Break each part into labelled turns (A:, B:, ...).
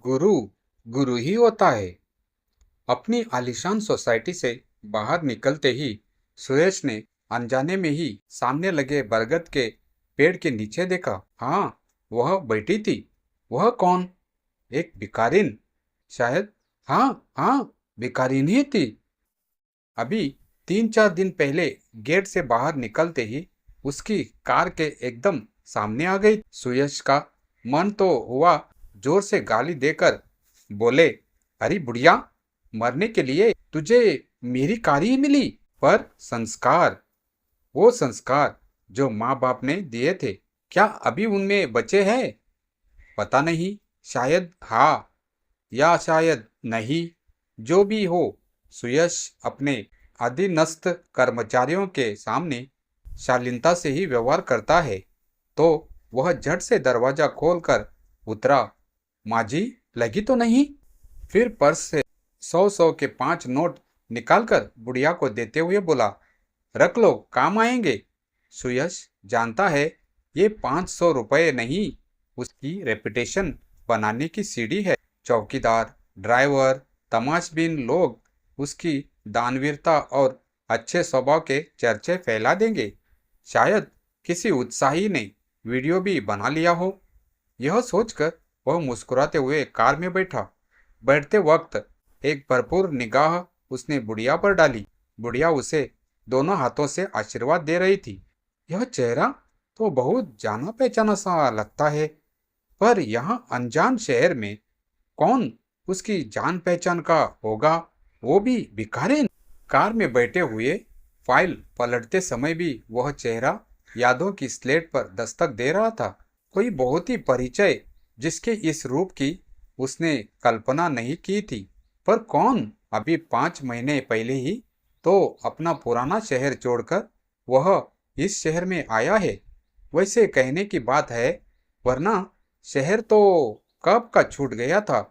A: गुरु गुरु ही होता है। अपनी आलीशान सोसाइटी से बाहर निकलते ही सुरेश ने अनजाने में ही सामने लगे बरगद के पेड़ के नीचे देखा। हाँ, वह बैठी थी। वह कौन? एक भिखारिन शायद। हाँ हाँ, भिखारिन ही थी। अभी 3-4 दिन पहले गेट से बाहर निकलते ही उसकी कार के एकदम सामने आ गई। सुयश का मन तो हुआ जोर से गाली देकर बोले, अरे बुढ़िया, मरने के लिए तुझे मेरी कार ही मिली। पर संस्कार, वो संस्कार जो माँ बाप ने दिए थे, क्या अभी उनमें बचे हैं? पता नहीं, शायद हाँ या शायद नहीं। जो भी हो, सुयश अपने अधीनस्थ कर्मचारियों के सामने शालीनता से ही व्यवहार करता है। तो वह झट से दरवाजा खोलकर उतरा। माँ जी, लगी तो नहीं? फिर पर्स से 100-100 के 5 नोट निकालकर बुढ़िया को देते हुए बोला, रख लो, काम आएंगे। सुयश जानता है ये 500 रुपये नहीं, उसकी रेपुटेशन बनाने की सीढ़ी है। चौकीदार, ड्राइवर, तमाशबीन लोग उसकी दानवीरता और अच्छे स्वभाव के चर्चे फैला देंगे। शायद किसी उत्साही ने वीडियो भी बना लिया हो। यह सोचकर वह मुस्कुराते हुए कार में बैठा। बैठते वक्त एक भरपूर निगाह उसने बुढ़िया पर डाली। बुढ़िया उसे दोनों हाथों से आशीर्वाद दे रही थी। यह चेहरा तो बहुत जाना पहचाना सा लगता है, पर यहाँ अनजान शहर में कौन उसकी जान पहचान का होगा, वो भी भिखारिन। कार में बैठे हुए फाइल पलटते समय भी वह चेहरा यादों की स्लेट पर दस्तक दे रहा था। कोई बहुत ही परिचय जिसके इस रूप की उसने कल्पना नहीं की थी। पर कौन? अभी 5 महीने पहले ही तो अपना पुराना शहर छोड़कर वह इस शहर में आया है। वैसे कहने की बात है, वरना शहर तो कब का छूट गया था।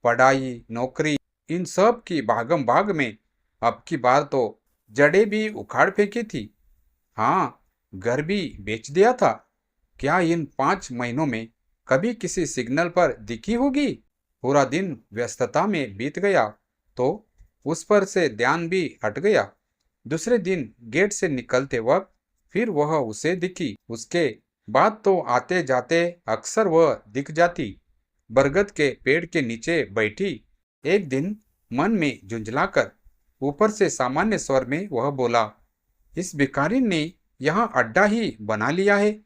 A: पढ़ाई, नौकरी, इन सब की भागम भाग में अब की बार तो जड़ें भी उखाड़ फेंकी थी। हाँ, घर भी बेच दिया था। क्या इन 5 महीनों में कभी किसी सिग्नल पर दिखी होगी? पूरा दिन व्यस्तता में बीत गया तो उस पर से ध्यान भी हट गया। दूसरे दिन गेट से निकलते वक्त फिर वह उसे दिखी। उसके बाद तो आते जाते अक्सर वह दिख जाती। बरगद के पेड़ के नीचे बैठी एक दिन मन में झुंझलाकर ऊपर से सामान्य स्वर में वह बोला, इस भिखारी ने यहाँ अड्डा ही बना लिया है।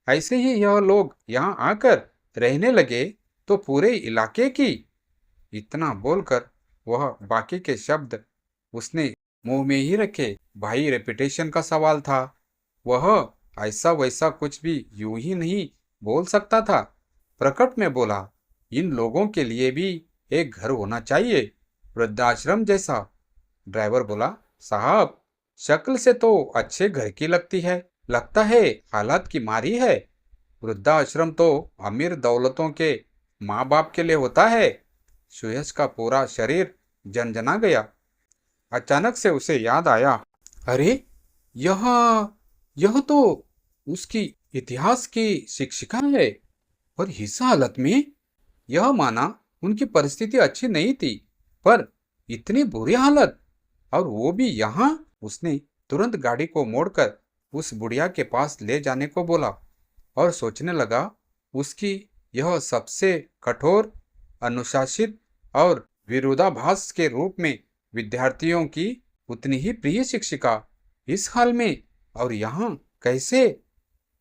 A: ऐसे ही यह लोग यहाँ आकर रहने लगे तो पूरे इलाके की। इतना बोलकर वह बाकी के शब्द उसने मुंह में ही रखे। भाई, रेपुटेशन का सवाल था। वह ऐसा वैसा कुछ भी यूं ही नहीं बोल सकता था। प्रकट में बोला, इन लोगों के लिए भी एक घर होना चाहिए, वृद्धाश्रम जैसा। ड्राइवर बोला, साहब, शक्ल से तो अच्छे घर की लगती है, लगता है हालात की मारी है। वृद्धाश्रम तो अमीर दौलतों के माँ बाप के लिए होता है। सुयश का पूरा शरीर जनजना गया। अचानक से उसे याद आया, अरे यह यह तो उसकी इतिहास की शिक्षिका है। पर इस हालत में? यह माना उनकी परिस्थिति अच्छी नहीं थी, पर इतनी बुरी हालत, और वो भी यहाँ। उसने तुरंत गाड़ी को मोड़कर उस बुढ़िया के पास ले जाने को बोला और सोचने लगा, उसकी यह सबसे कठोर, अनुशासित और विरोधाभास के रूप में विद्यार्थियों की उतनी ही प्रिय शिक्षिका इस हाल में, और यहाँ कैसे?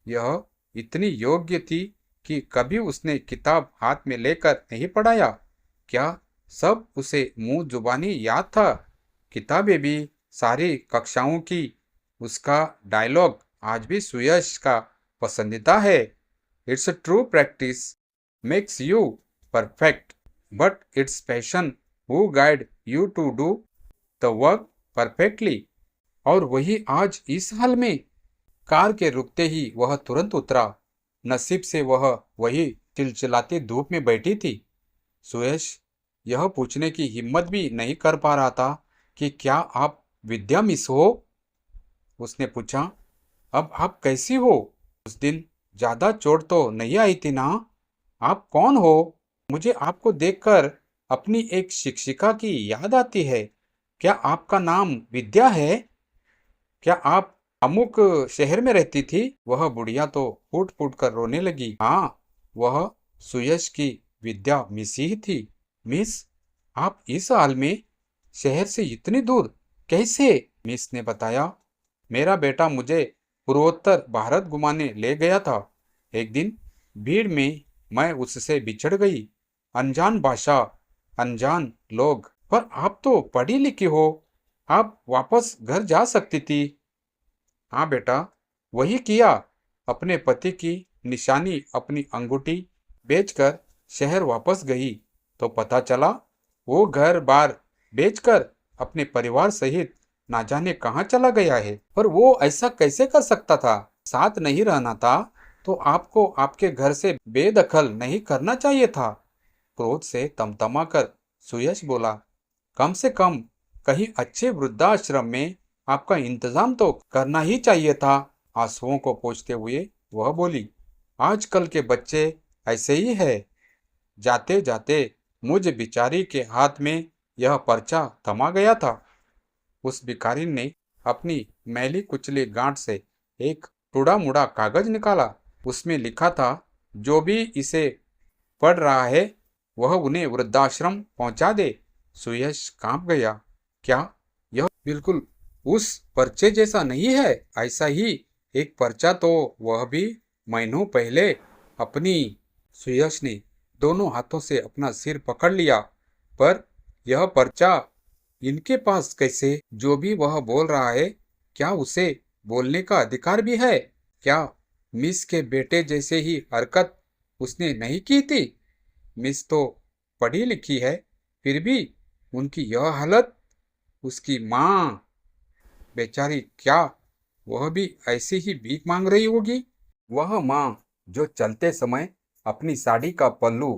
A: यह इतनी योग्य थी कि कभी उसने किताब हाथ में लेकर नहीं पढ़ाया। क्या सब उसे मुंह जुबानी याद था? किताबें भी, सारी कक्षाओं की। उसका डायलॉग आज भी सुयश का पसंदीदा है। It's a true practice makes you perfect, but it's passion who guide you to do the work perfectly. और वही आज इस हाल में। कार के रुकते ही वह तुरंत उतरा। नसीब से वह वही चिलचिलाती धूप में बैठी थी। सुयश यह पूछने की हिम्मत भी नहीं कर पा रहा था कि क्या आप विद्या मिस हो? उसने पूछा, अब आप कैसी हो? उस दिन ज्यादा चोट तो नहीं आई थी ना? आप कौन हो? मुझे आपको देखकर अपनी एक शिक्षिका की याद आती है। क्या आपका नाम विद्या है? क्या आप अमुक शहर में रहती थी? वह बुढ़िया तो फूट फूट कर रोने लगी। हाँ, वह सुयश की विद्या मिस ही थी। मिस, आप इस हाल में शहर से इतनी दूर कैसे? मिस ने बताया, मेरा बेटा मुझे पूर्वोत्तर भारत घुमाने ले गया था। एक दिन भीड़ में मैं उससे बिछड़ गई। अनजान भाषा, अनजान लोग। पर आप तो पढ़ी लिखी हो, आप वापस घर जा सकती थी। हाँ बेटा, वही किया। अपने पति की निशानी अपनी अंगूठी बेचकर शहर वापस गई तो पता चला वो घर बार बेचकर अपने परिवार सहित ना जाने कहाँ चला गया है। पर वो ऐसा कैसे कर सकता था? साथ नहीं रहना था तो आपको आपके घर से बेदखल नहीं करना चाहिए था। क्रोध से तमतमाकर सुयश बोला, कम से कम कहीं अच्छे वृद्धाश्रम में आपका इंतजाम तो करना ही चाहिए था। आंसुओं को पोंछते हुए वह बोली, आजकल के बच्चे ऐसे ही है। जाते जाते मुझ बिचारी के हाथ में यह पर्चा थमा गया था। उस भिखारी ने अपनी मैली कुचली गांठ से एक टुड़ा मुड़ा कागज निकाला। उसमें लिखा था, जो भी इसे पढ़ रहा है वह उन्हें वृद्धाश्रम पहुंचा दे। सुयश कांप गया। क्या यह बिल्कुल उस पर्चे जैसा नहीं है? ऐसा ही एक पर्चा तो वह भी महीनों पहले अपनी। सुयश ने दोनों हाथों से अपना सिर पकड़ लिया। पर यह पर्चा इनके पास कैसे? जो भी वह बोल रहा है, क्या उसे बोलने का अधिकार भी है? क्या मिस के बेटे जैसे ही हरकत उसने नहीं की थी? मिस तो पढ़ी लिखी है, फिर भी उनकी यह हालत। उसकी माँ बेचारी, क्या वह भी ऐसी ही भीख मांग रही होगी? वह माँ जो चलते समय अपनी साड़ी का पल्लू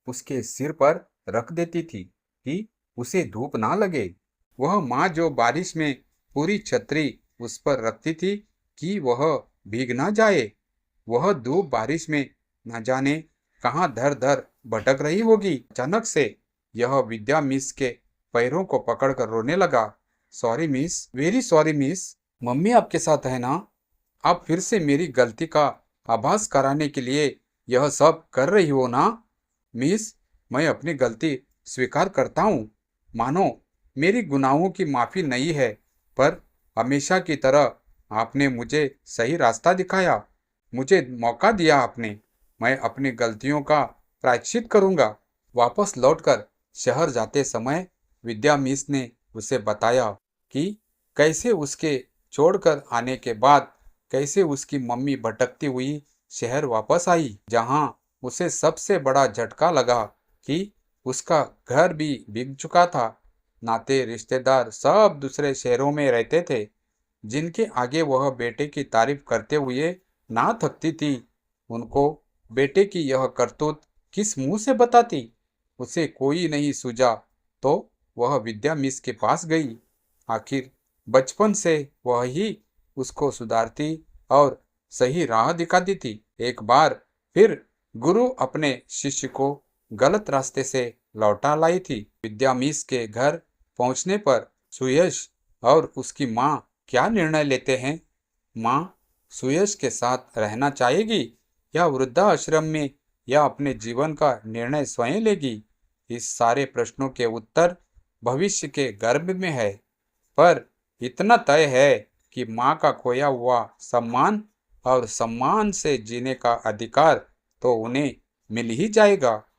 A: उसके सिर पर रख देती थी कि उसे धूप ना लगे। वह माँ जो बारिश में पूरी छतरी उस पर रखती थी कि वह भीग ना जाए। वह धूप बारिश में न जाने कहाँ धर धर भटक रही होगी। अचानक से यह विद्या मिस के पैरों को पकड़कर रोने लगा। Sorry miss, very sorry miss. Mummy आपके साथ है ना? आप फिर से मेरी गलती का आभास कराने के लिए यह सब कर रही हो ना? मिस, मैं अपनी गलती स्वीकार करता हूँ। मानो मेरी गुनाहों की माफ़ी नहीं है, पर हमेशा की तरह आपने मुझे सही रास्ता दिखाया। मुझे मौका दिया आपने। मैं अपनी गलतियों का प्रायश्चित करूँगा। वापस लौटकर शहर जाते समय विद्या मिस ने उसे बताया कि कैसे उसके छोड़कर आने के बाद कैसे उसकी मम्मी भटकती हुई शहर वापस आई, जहां उसे सबसे बड़ा झटका लगा कि उसका घर भी बिक चुका था। नाते रिश्तेदार सब दूसरे शहरों में रहते थे, जिनके आगे वह बेटे की तारीफ करते हुए ना थकती थी। उनको बेटे की यह करतूत किस मुंह से बताती? उसे कोई नहीं सूझा तो वह विद्या मिस के पास गई। आखिर बचपन से वह ही उसको सुधारती और सही राह दिखाती थी। एक बार फिर गुरु अपने शिष्य को गलत रास्ते से लौटा लाई थी। विद्या मिस के घर पहुंचने पर सुयश और उसकी माँ क्या निर्णय लेते हैं? माँ सुयश के साथ रहना चाहेगी या वृद्धाश्रम में, या अपने जीवन का निर्णय स्वयं लेगी? इस सारे प्रश्नों के उत्तर भविष्य के गर्भ में है। पर इतना तय है कि माँ का खोया हुआ सम्मान और सम्मान से जीने का अधिकार तो उन्हें मिल ही जाएगा।